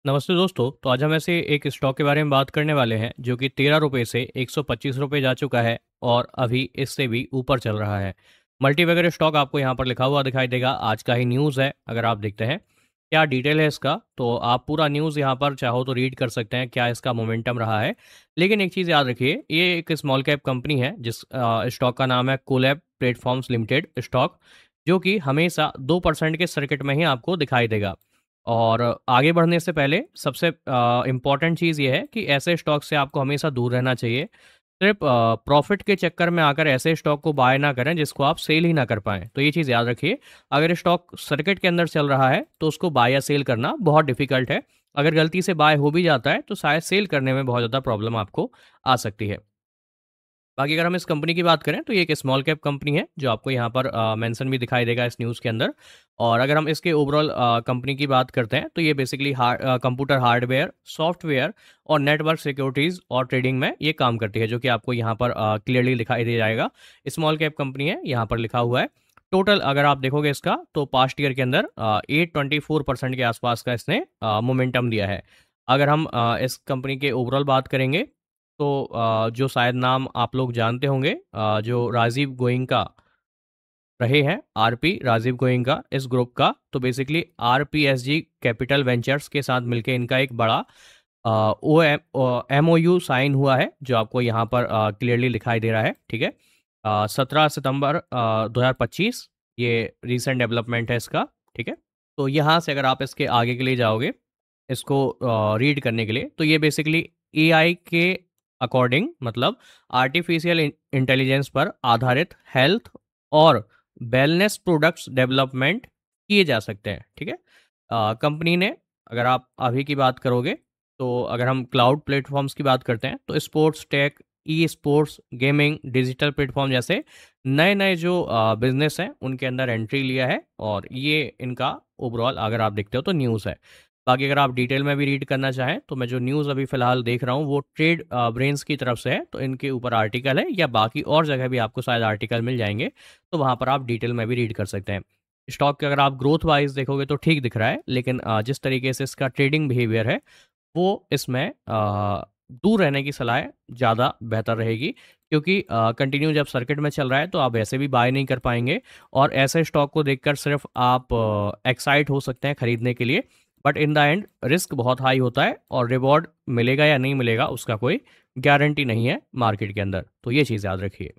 नमस्ते दोस्तों। तो आज हम ऐसे एक स्टॉक के बारे में बात करने वाले हैं जो कि 13 रुपये से 125 रुपये जा चुका है और अभी इससे भी ऊपर चल रहा है। मल्टी वगैरह स्टॉक आपको यहाँ पर लिखा हुआ दिखाई देगा। आज का ही न्यूज़ है। अगर आप देखते हैं क्या डिटेल है इसका, तो आप पूरा न्यूज़ यहाँ पर चाहो तो रीड कर सकते हैं क्या इसका मोमेंटम रहा है। लेकिन एक चीज़ याद रखिए, ये एक स्मॉल कैप कंपनी है जिस स्टॉक का नाम है कोलैब प्लेटफॉर्म्स लिमिटेड स्टॉक, जो कि हमेशा 2% के सर्किट में ही आपको दिखाई देगा। और आगे बढ़ने से पहले सबसे इम्पॉर्टेंट चीज़ ये है कि ऐसे स्टॉक से आपको हमेशा दूर रहना चाहिए। सिर्फ प्रॉफिट के चक्कर में आकर ऐसे स्टॉक को बाय ना करें जिसको आप सेल ही ना कर पाएँ। तो ये चीज़ याद रखिए, अगर स्टॉक सर्किट के अंदर चल रहा है तो उसको बाय या सेल करना बहुत डिफ़िकल्ट है। अगर गलती से बाय हो भी जाता है तो शायद सेल करने में बहुत ज़्यादा प्रॉब्लम आपको आ सकती है। बाकी अगर हम इस कंपनी की बात करें तो ये एक स्मॉल कैप कंपनी है जो आपको यहाँ पर मेंशन भी दिखाई देगा इस न्यूज़ के अंदर। और अगर हम इसके ओवरऑल कंपनी की बात करते हैं तो ये बेसिकली कंप्यूटर हार्डवेयर, सॉफ्टवेयर और नेटवर्क सिक्योरिटीज़ और ट्रेडिंग में ये काम करती है, जो कि आपको यहाँ पर क्लियरली दिखाई दे जाएगा। स्मॉल कैप कंपनी है, यहाँ पर लिखा हुआ है। टोटल अगर आप देखोगे इसका तो पास्ट ईयर के अंदर 824% के आसपास का इसने मोमेंटम दिया है। अगर हम इस कंपनी के ओवरऑल बात करेंगे तो जो शायद नाम आप लोग जानते होंगे, जो राजीव गोयनका रहे हैं, आरपी राजीव गोयनका इस ग्रुप का, तो बेसिकली आरपीएसजी कैपिटल वेंचर्स के साथ मिलके इनका एक बड़ा O M O U sign हुआ है, जो आपको यहाँ पर क्लियरली दिखाई दे रहा है। ठीक है, 17 सितंबर 2025 ये रिसेंट डेवलपमेंट है इसका। ठीक है, तो यहाँ से अगर आप इसके आगे के लिए जाओगे इसको रीड करने के लिए, तो ये बेसिकली एआई के अकॉर्डिंग, मतलब आर्टिफिशियल इंटेलिजेंस पर आधारित हेल्थ और वेलनेस प्रोडक्ट्स डेवलपमेंट किए जा सकते हैं। ठीक है, कंपनी ने, अगर आप अभी की बात करोगे तो अगर हम क्लाउड प्लेटफॉर्म्स की बात करते हैं तो sports tech, e sports, gaming, digital platform जैसे नए नए जो बिजनेस हैं उनके अंदर एंट्री लिया है। और ये इनका ओवरऑल अगर आप देखते हो तो न्यूज़ है। बाकी अगर आप डिटेल में भी रीड करना चाहें तो मैं जो न्यूज़ अभी फ़िलहाल देख रहा हूँ वो ट्रेड ब्रेन्स की तरफ से है, तो इनके ऊपर आर्टिकल है, या बाकी और जगह भी आपको शायद आर्टिकल मिल जाएंगे, तो वहाँ पर आप डिटेल में भी रीड कर सकते हैं। स्टॉक के अगर आप ग्रोथ वाइज देखोगे तो ठीक दिख रहा है, लेकिन जिस तरीके से इसका ट्रेडिंग बिहेवियर है वो इसमें दूर रहने की सलाह ज़्यादा बेहतर रहेगी, क्योंकि कंटिन्यू जब सर्किट में चल रहा है तो आप वैसे भी बाय नहीं कर पाएंगे। और ऐसे स्टॉक को देखकर सिर्फ आप एक्साइट हो सकते हैं खरीदने के लिए, but in the end risk बहुत हाई होता है और रिवॉर्ड मिलेगा या नहीं मिलेगा उसका कोई गारंटी नहीं है मार्केट के अंदर। तो ये चीज़ याद रखिए।